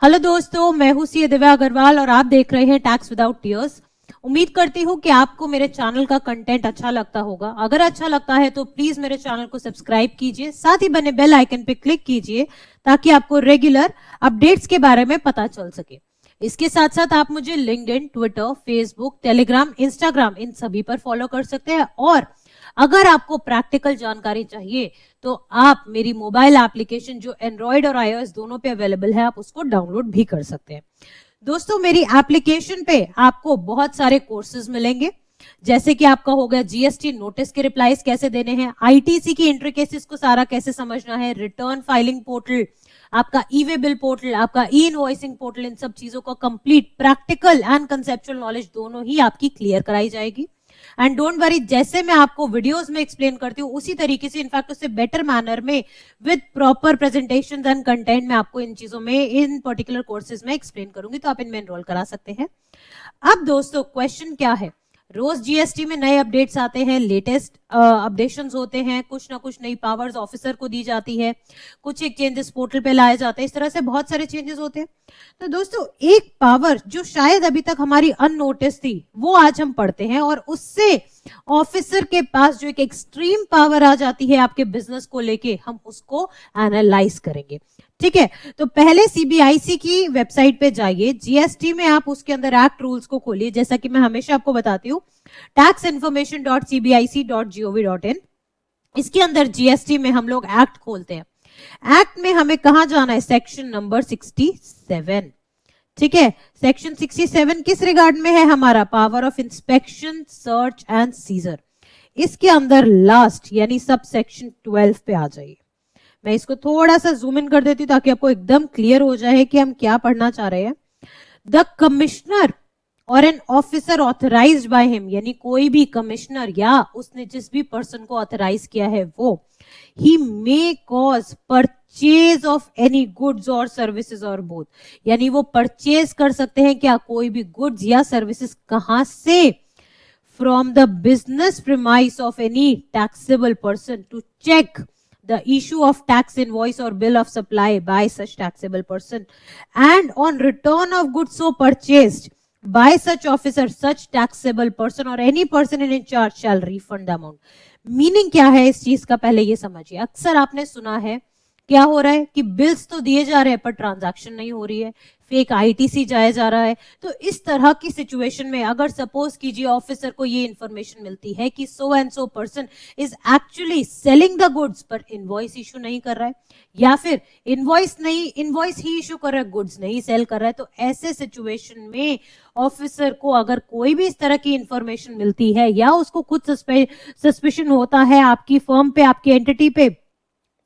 Hello दोस्तों, मैं हूं सी दिव्या अग्रवाल और आप देख रहे हैं टैक्स विदाउट टीयर्स। उम्मीद करती हूं कि आपको मेरे चैनल का कंटेंट अच्छा लगता होगा। अगर अच्छा लगता है तो प्लीज मेरे चैनल को सब्सक्राइब कीजिए, साथ ही बने बेल आइकन पे क्लिक कीजिए ताकि आपको रेगुलर अपडेट्स के बारे में पता चल सके। इसके साथ साथ आप मुझे LinkedIn, Twitter, Facebook, Telegram, Instagram इन सभी पर फॉलो कर सकते हैं। और अगर आपको प्रैक्टिकल जानकारी चाहिए तो आप मेरी मोबाइल एप्लीकेशन जो एंड्रॉइड और आईओएस दोनों पे अवेलेबल है, आप उसको डाउनलोड भी कर सकते हैं। दोस्तों, मेरी एप्लीकेशन पे आपको बहुत सारे कोर्सेज मिलेंगे, जैसे कि आपका हो गया जीएसटी नोटिस के रिप्लाईज कैसे देने हैं, आईटीसी की इंट्रिकेसीज को सारा कैसे समझना है, रिटर्न फाइलिंग पोर्टल, आपका ई वे बिल पोर्टल, आपका ई इनवॉइसिंग पोर्टल, इन सब चीजों का complete practical and conceptual knowledge दोनों ही आपकी क्लियर कराई जाएगी। एंड डोंट वरी, जैसे मैं आपको वीडियोस में एक्सप्लेन करती हूँ उसी तरीके से, इनफैक्ट उससे बेटर मैनर में with proper presentation and content में आपको इन चीजों में, इन पर्टिकुलर कोर्सेज में एक्सप्लेन करूंगी, तो आप इनमें एनरोल करा सकते हैं। अब दोस्तों, क्वेश्चन क्या है, रोज जीएसटी में नए अपडेट्स आते हैं, लेटेस्ट अपडेशंस होते हैं, कुछ ना कुछ नई पावर्स ऑफिसर को दी जाती है, कुछ एक चेंजेस पोर्टल पे लाए जाते हैं, इस तरह से बहुत सारे चेंजेस होते हैं। तो दोस्तों, एक पावर जो शायद अभी तक हमारी अननोटिस थी वो आज हम पढ़ते हैं, और उससे ऑफिसर के पास जो एक एक्सट्रीम पावर आ जाती है आपके बिजनेस को लेके, हम उसको एनालाइज करेंगे। ठीक है, तो पहले सीबीआईसी की वेबसाइट पे जाइए, जीएसटी में आप उसके अंदर एक्ट रूल्स को खोलिए, जैसा कि मैं हमेशा आपको बताती हूँ, taxinformation.cbic.gov.in। इसके अंदर जीएसटी में हम लोग एक्ट खोलते हैं। एक्ट में हमें कहां जाना है, सेक्शन नंबर 67। ठीक है, सेक्शन 67 किस रिगार्ड में है, हमारा power of inspection, search and seizure. इसके अंदर लास्ट यानी सब सेक्शन 12 पे आ जाइए। मैं इसको थोड़ा सा जूम इन कर देती हूँ ताकि आपको एकदम क्लियर हो जाए कि हम क्या पढ़ना चाह रहे हैं। द कमिश्नर और an officer authorised by him, यानी कोई भी कमिश्नर या उसने जिस भी पर्सन को ऑथराइज किया है वो, he may cause purchase of any goods और सर्विसेज और बोथ, यानी वो परचेज कर सकते हैं क्या, कोई भी गुड्स या सर्विसेज, कहां से, from the business premise of any taxable person to check the issue of tax invoice or bill of supply by such taxable person, and on return of goods so purchased by such officer, such taxable person or any person in charge shall refund the amount। Meaning क्या है इस चीज का, पहले ये समझिए। अक्सर आपने सुना है क्या हो रहा है कि बिल्स तो दिए जा रहे हैं पर ट्रांजैक्शन नहीं हो रही है, फेक आईटीसी जाया जा रहा है। तो इस तरह की सिचुएशन में अगर सपोज कीजिए ऑफिसर को ये इंफॉर्मेशन मिलती है कि so and so person is actually selling the goods पर इनवॉइस इशू नहीं कर रहा है, या फिर इनवॉइस ही इशू कर रहा है, गुड्स नहीं सेल कर रहा है, तो ऐसे सिचुएशन में ऑफिसर को अगर कोई भी इस तरह की इंफॉर्मेशन मिलती है या उसको खुद सस्पिशन होता है आपकी फर्म पे, आपकी एंटिटी पे,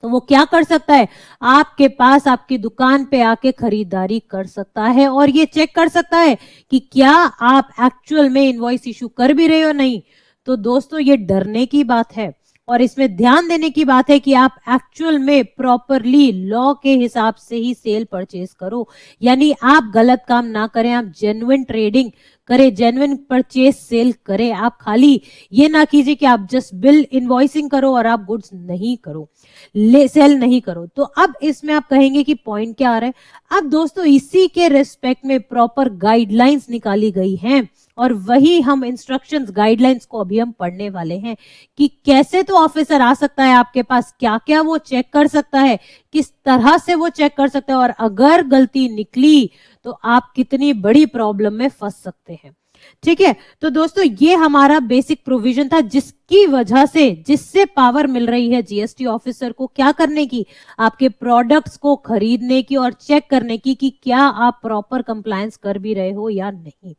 तो वो क्या कर सकता है, आपके पास आपकी दुकान पे आके खरीदारी कर सकता है और ये चेक कर सकता है कि क्या आप एक्चुअल में इनवॉइस इशू कर भी रहे हो नहीं। तो दोस्तों, ये डरने की बात है और इसमें ध्यान देने की बात है कि आप एक्चुअल में प्रॉपरली लॉ के हिसाब से ही सेल परचेज करो, यानी आप गलत काम ना करें, आप जेन्युइन ट्रेडिंग करें, जेन्युइन परचेज सेल करें। आप खाली ये ना कीजिए कि आप जस्ट बिल इनवॉइसिंग करो और आप गुड्स नहीं करो, सेल नहीं करो। तो अब इसमें आप कहेंगे कि पॉइंट क्या आ रहा है। अब दोस्तों, इसी के रिस्पेक्ट में प्रॉपर गाइडलाइंस निकाली गई हैं और वही हम इंस्ट्रक्शंस, गाइडलाइंस को अभी हम पढ़ने वाले हैं कि कैसे तो ऑफिसर आ सकता है आपके पास, क्या क्या वो चेक कर सकता है, किस तरह से वो चेक कर सकता है, और अगर गलती निकली तो आप कितनी बड़ी प्रॉब्लम में फंस सकते हैं। ठीक है, तो दोस्तों, ये हमारा बेसिक प्रोविजन था जिसकी वजह से, जिससे पावर मिल रही है जीएसटी ऑफिसर को क्या करने की, आपके प्रोडक्ट्स को खरीदने की और चेक करने की कि क्या आप प्रॉपर कंप्लायंस कर भी रहे हो या नहीं।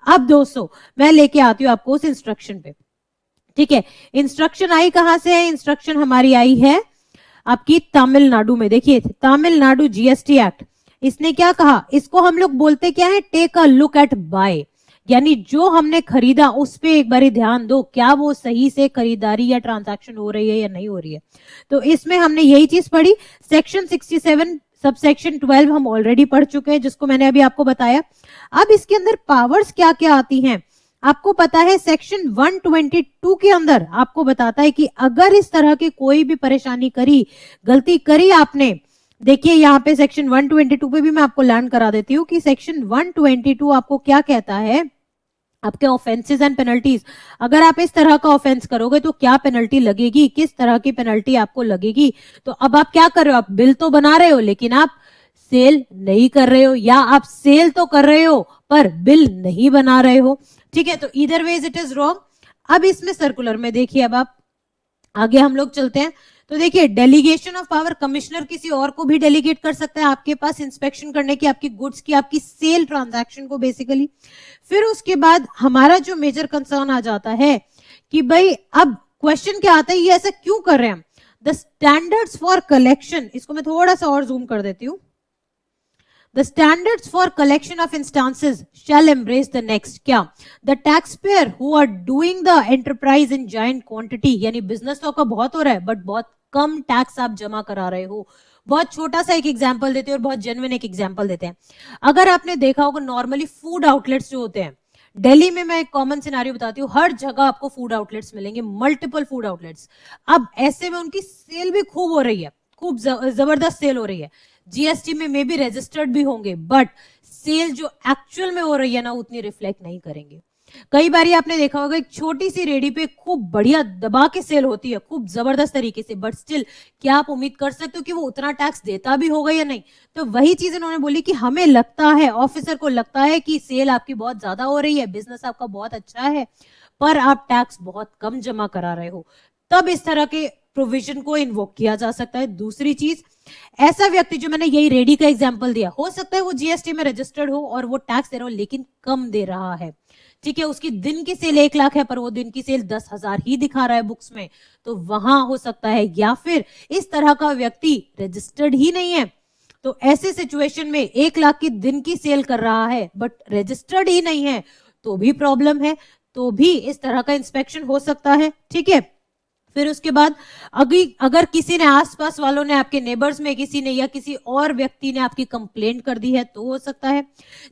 अब दोस्तों, मैं लेके आती हूँ आपको उस इंस्ट्रक्शन पे। ठीक है, इंस्ट्रक्शन आई कहां से है, इंस्ट्रक्शन हमारी आई है आपकी तमिलनाडु में। देखिए, तमिलनाडु जीएसटी एक्ट, इसने क्या कहा, इसको हम लोग बोलते क्या है, take a look at by, यानी जो हमने खरीदा उस पे एक बार ध्यान दो, क्या वो सही से खरीदारी या ट्रांजैक्शन हो रही है या नहीं हो रही है। तो इसमें हमने यही चीज पढ़ी। सेक्शन 67 सब सेक्शन 12 हम ऑलरेडी पढ़ चुके हैं, जिसको मैंने अभी आपको बताया। अब इसके अंदर पावर्स क्या क्या आती हैं आपको पता है। सेक्शन 122 के अंदर आपको बताता है कि अगर इस तरह की कोई भी परेशानी करी, गलती करी आपने, देखिए यहाँ पे सेक्शन 122 पे भी मैं आपको लर्न करा देती हूँ कि सेक्शन 122 आपको क्या कहता है, आपके ऑफेंसेस एंड पेनल्टीज। अगर आप इस तरह का ऑफेंस करोगे तो क्या पेनल्टी लगेगी, किस तरह की पेनल्टी आपको लगेगी। तो अब आप क्या कर रहे हो, आप बिल तो बना रहे हो लेकिन आप सेल नहीं कर रहे हो, या आप सेल तो कर रहे हो पर बिल नहीं बना रहे हो। ठीक है, तो इधर वेज इट इज रॉन्ग। अब इसमें सर्कुलर में देखिए, अब आप आगे हम लोग चलते हैं। तो देखिए डेलीगेशन ऑफ पावर, कमिश्नर किसी और को भी डेलीगेट कर सकता है आपके पास इंस्पेक्शन करने की, आपकी गुड्स की, आपकी सेल ट्रांजैक्शन को बेसिकली। फिर उसके बाद हमारा जो मेजर कंसर्न आ जाता है कि भाई अब क्वेश्चन क्या आता है, ये ऐसा क्यों कर रहे हैं हम। द स्टैंडर्ड्स फॉर कलेक्शन, इसको मैं थोड़ा सा और जूम कर देती हूँ। The standards for collection of instances shall embrace the next क्या, the taxpayer who are doing the enterprise in giant quantity, यानी बिजनेस तो आपका बहुत हो रहा है बट बहुत कम टैक्स आप जमा करा रहे हो। बहुत छोटा सा एक एग्जांपल देते हैं और बहुत जेन्युइन एक एग्जांपल देते हैं। अगर आपने देखा होगा नॉर्मली फूड आउटलेट्स जो होते हैं, दिल्ली में मैं एक कॉमन सिनेरियो बताती हूँ, हर जगह आपको फूड आउटलेट्स मिलेंगे, मल्टीपल फूड आउटलेट्स। अब ऐसे में उनकी सेल भी खूब हो रही है, खूब जबरदस्त सेल हो रही है, जीएसटी में मे बी रजिस्टर्ड भी होंगे, बट सेल जो एक्चुअल में हो रही है ना उतनी रिफ्लेक्ट नहीं करेंगे। कई बार आपने देखा होगा एक छोटी सी रेडी पे खूब बढ़िया दबा के सेल होती है, खूब जबरदस्त तरीके से, बट स्टिल क्या आप उम्मीद कर सकते हो कि वो उतना टैक्स देता भी होगा या नहीं। तो वही चीज इन्होंने बोली कि हमें लगता है, ऑफिसर को लगता है कि सेल आपकी बहुत ज्यादा हो रही है, बिजनेस आपका बहुत अच्छा है, पर आप टैक्स बहुत कम जमा करा रहे हो, तब इस तरह के प्रोविजन को इन्वोक किया जा सकता है। दूसरी चीज, ऐसा व्यक्ति जो मैंने यही रेडी का एग्जांपल दिया, हो सकता है वो जीएसटी में रजिस्टर्ड हो और वो टैक्स दे रहा हो लेकिन कम दे रहा है। ठीक है, उसकी दिन की सेल 1 लाख है पर वो दिन की सेल 10,000 ही दिखा रहा है बुक्स में, तो वहां हो सकता है। या फिर इस तरह का व्यक्ति रजिस्टर्ड ही नहीं है, तो ऐसे सिचुएशन में 1 लाख की दिन की सेल कर रहा है बट रजिस्टर्ड ही नहीं है, तो भी प्रॉब्लम है, तो भी इस तरह का इंस्पेक्शन हो सकता है। ठीक है, फिर उसके बाद अगर किसी ने, आसपास वालों ने, आपके नेबर्स में किसी ने या किसी और व्यक्ति ने आपकी कंप्लेंट कर दी है तो हो सकता है।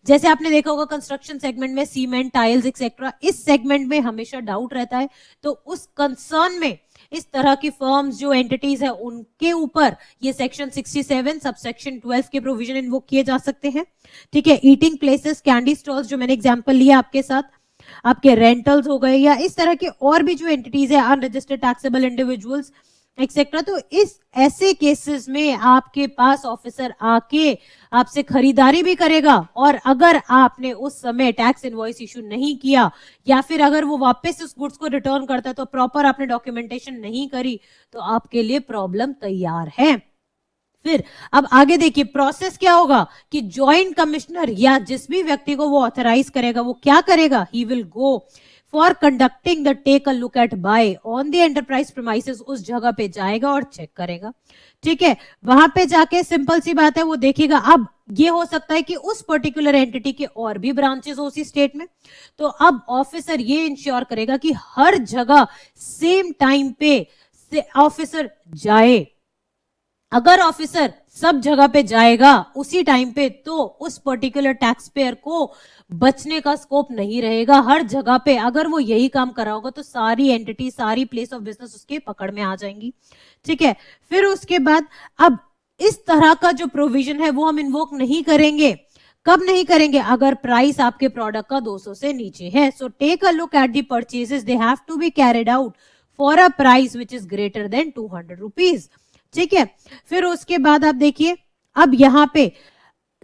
जैसे आपने देखा होगा कंस्ट्रक्शन सेगमेंट में सीमेंट, टाइल्स एक्सेट्रा, इस सेगमेंट में हमेशा डाउट रहता है, तो उस कंसर्न में इस तरह की फर्म्स जो एंटिटीज है उनके ऊपर ये सेक्शन 67 सबसेक्शन 12 के प्रोविजन इन्वोक किए जा सकते हैं। ठीक है, ईटिंग प्लेसेस, कैंडी स्टॉल्स जो मैंने एग्जांपल लिया आपके साथ, आपके रेंटल्स हो गए, या इस तरह के और भी जो एंटिटीज है, अनरजिस्टर्ड टैक्सेबल इंडिविजुअल्स एक्सेट्रा। तो इस ऐसे केसेस में आपके पास ऑफिसर आके आपसे खरीदारी भी करेगा, और अगर आपने उस समय टैक्स इनवॉइस इशू नहीं किया या फिर अगर वो वापस उस गुड्स को रिटर्न करता है तो प्रॉपर आपने डॉक्यूमेंटेशन नहीं करी, तो आपके लिए प्रॉब्लम तैयार है। फिर अब आगे देखिए प्रोसेस क्या होगा कि जॉइंट कमिश्नर या जिस भी व्यक्ति को वो ऑथराइज करेगा वो क्या करेगा, he will go for conducting the take a look at by on the enterprise premises, उस जगह पे जाएगा और चेक करेगा। ठीक है, वहां पे जाके सिंपल सी बात है वो देखेगा। अब ये हो सकता है कि उस पर्टिकुलर एंटिटी के और भी ब्रांचेस हो उसी स्टेट में, तो अब ऑफिसर ये इंश्योर करेगा कि हर जगह सेम टाइम पे ऑफिसर जाए। अगर ऑफिसर सब जगह पे जाएगा उसी टाइम पे तो उस पर्टिकुलर टैक्स पेयर को बचने का स्कोप नहीं रहेगा। हर जगह पे अगर वो यही काम कर रहा होगा तो सारी एंटिटी, सारी प्लेस ऑफ बिजनेस उसके पकड़ में आ जाएंगी। ठीक है, फिर उसके बाद अब इस तरह का जो प्रोविजन है वो हम इन्वोक नहीं करेंगे। कब नहीं करेंगे, अगर प्राइस आपके प्रोडक्ट का 200 से नीचे है। So take a look at the purchases, they have to be carried out for a price which is greater than 200 rupees. ठीक है, फिर उसके बाद आप देखिए, अब यहां पे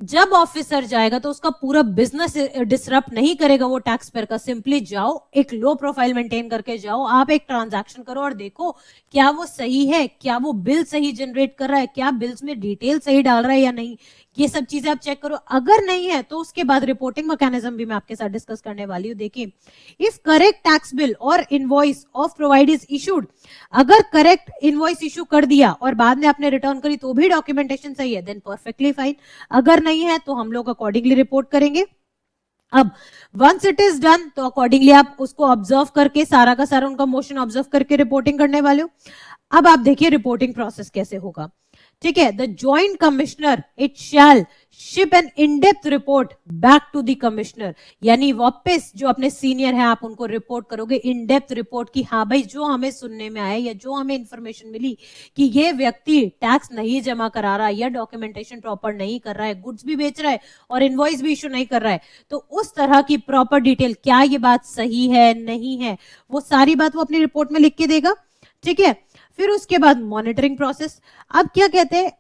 जब ऑफिसर जाएगा तो उसका पूरा बिजनेस डिसरप्ट नहीं करेगा वो टैक्स पेयर का। सिंपली जाओ, एक लो प्रोफाइल मेंटेन करके जाओ, आप एक ट्रांजैक्शन करो और देखो क्या वो सही है, क्या वो बिल सही जनरेट कर रहा है, क्या बिल्स में डिटेल सही डाल रहा है या नहीं, ये सब चीजें आप चेक करो। अगर नहीं है तो उसके बाद रिपोर्टिंग मैकेनिज्म भी मैं आपके साथ डिस्कस करने वाली हूँ। देखिए, इफ करेक्ट टैक्स बिल और invoice of provide is issued, अगर करेक्ट इनवॉइस इशू कर दिया और बाद में आपने रिटर्न करी तो भी डॉक्यूमेंटेशन सही है, देन परफेक्टली फाइन। अगर नहीं है तो हम लोग अकॉर्डिंगली रिपोर्ट करेंगे। अब वंस इट इज डन तो अकॉर्डिंगली आप उसको ऑब्जर्व करके सारा का सारा उनका मोशन ऑब्जर्व करके रिपोर्टिंग करने वाले हो। अब आप देखिए रिपोर्टिंग प्रोसेस कैसे होगा। ठीक है, the joint commissioner it shall ship an in depth report back to the commissioner, यानी वापस जो अपने सीनियर है आप उनको रिपोर्ट करोगे इन डेप्थ रिपोर्ट की हाँ भाई जो हमें सुनने में आया या जो हमें इंफॉर्मेशन मिली कि ये व्यक्ति टैक्स नहीं जमा करा रहा है या डॉक्यूमेंटेशन प्रॉपर नहीं कर रहा है, गुड्स भी बेच रहा है और इनवॉइस भी इशू नहीं कर रहा है, तो उस तरह की प्रॉपर डिटेल, क्या ये बात सही है नहीं है, वो सारी बात वो अपनी रिपोर्ट में लिख के देगा। ठीक है, फिर उसके बाद मॉनिटरिंग प्रोसेस। अब क्या कहते हैं,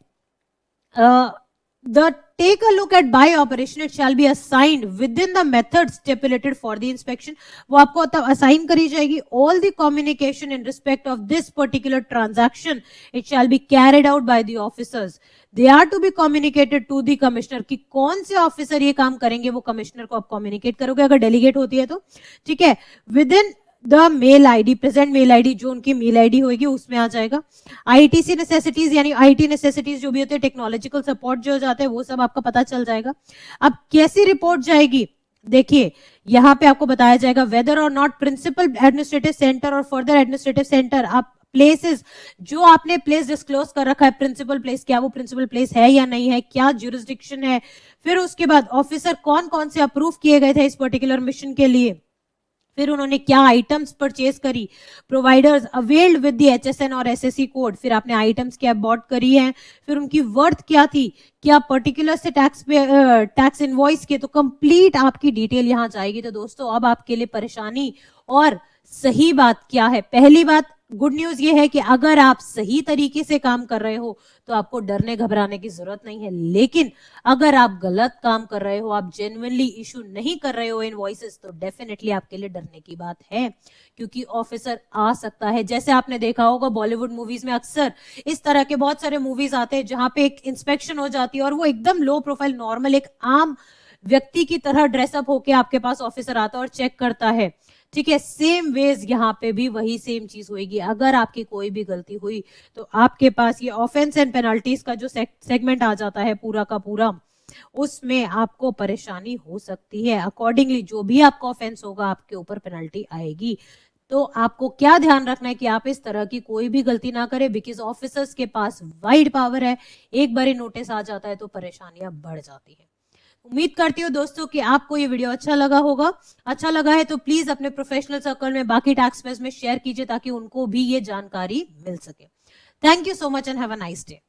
the take a look at by operation it shall be assigned within the method stipulated for the inspection, वो आपको तब assign करी जाएगी। all the communication in respect of this particular transaction it shall be carried out by the officers, they are to be communicated to the commissioner, कि कौन से officer ये काम करेंगे वो कमिश्नर को आप कम्युनिकेट करोगे अगर डेलीगेट होती है तो। ठीक है, within the mail ID, present mail ID जो उनकी मेल आईडी होगी उसमें आ जाएगा। आईटीसी नेसेसिटीज यानी आईटी नेसेसिटीज जो भी होते हैं, टेक्नोलॉजिकल सपोर्ट जो जाते हैं वो सब आपका पता चल जाएगा। अब कैसी रिपोर्ट जाएगी, देखिए यहां पे आपको बताया जाएगा वेदर और नॉट प्रिंसिपल एडमिनिस्ट्रेटिव सेंटर और फर्दर एडमिनिस्ट्रेटिव सेंटर, आप प्लेसेस जो आपने प्लेस डिस्क्लोज कर रखा है प्रिंसिपल प्लेस, क्या वो प्रिंसिपल प्लेस है या नहीं है, क्या ज्यूरिसडिक्शन है, फिर उसके बाद ऑफिसर कौन कौन से अप्रूव किए गए थे इस पर्टिकुलर मिशन के लिए, फिर उन्होंने क्या आइटम्स परचेज करी, providers availed with the HSN और एसएससी कोड, फिर आपने आइटम्स क्या बॉट करी है, फिर उनकी वर्थ क्या थी, क्या पर्टिकुलर से टैक्स इनवॉइस के, तो कंप्लीट आपकी डिटेल यहां जाएगी। तो दोस्तों अब आपके लिए परेशानी और सही बात क्या है, पहली बात गुड न्यूज ये है कि अगर आप सही तरीके से काम कर रहे हो तो आपको डरने घबराने की जरूरत नहीं है, लेकिन अगर आप गलत काम कर रहे हो, आप जेन्युइनली इशू नहीं कर रहे हो इनवॉइसेस, तो डेफिनेटली आपके लिए डरने की बात है, क्योंकि ऑफिसर आ सकता है। जैसे आपने देखा होगा बॉलीवुड मूवीज में अक्सर इस तरह के बहुत सारे मूवीज आते हैं जहां पे एक इंस्पेक्शन हो जाती है और वो एकदम लो प्रोफाइल नॉर्मल एक आम व्यक्ति की तरह ड्रेसअप होके आपके पास ऑफिसर आता है और चेक करता है। ठीक है, सेम वेज यहां पे भी वही सेम चीज होगी। अगर आपकी कोई भी गलती हुई तो आपके पास ये ऑफेंस एंड पेनल्टीज का जो सेगमेंट आ जाता है पूरा का पूरा, उसमें आपको परेशानी हो सकती है। अकॉर्डिंगली जो भी आपका ऑफेंस होगा आपके ऊपर पेनल्टी आएगी। तो आपको क्या ध्यान रखना है कि आप इस तरह की कोई भी गलती ना करें, बिकॉज ऑफिसर्स के पास वाइड पावर है, एक बार नोटिस आ जाता है तो परेशानियां बढ़ जाती है। उम्मीद करती हूँ दोस्तों कि आपको ये वीडियो अच्छा लगा होगा। अच्छा लगा है तो प्लीज अपने प्रोफेशनल सर्कल में बाकी टैक्स पेयर्स में शेयर कीजिए ताकि उनको भी ये जानकारी मिल सके। Thank you so much and have a nice day.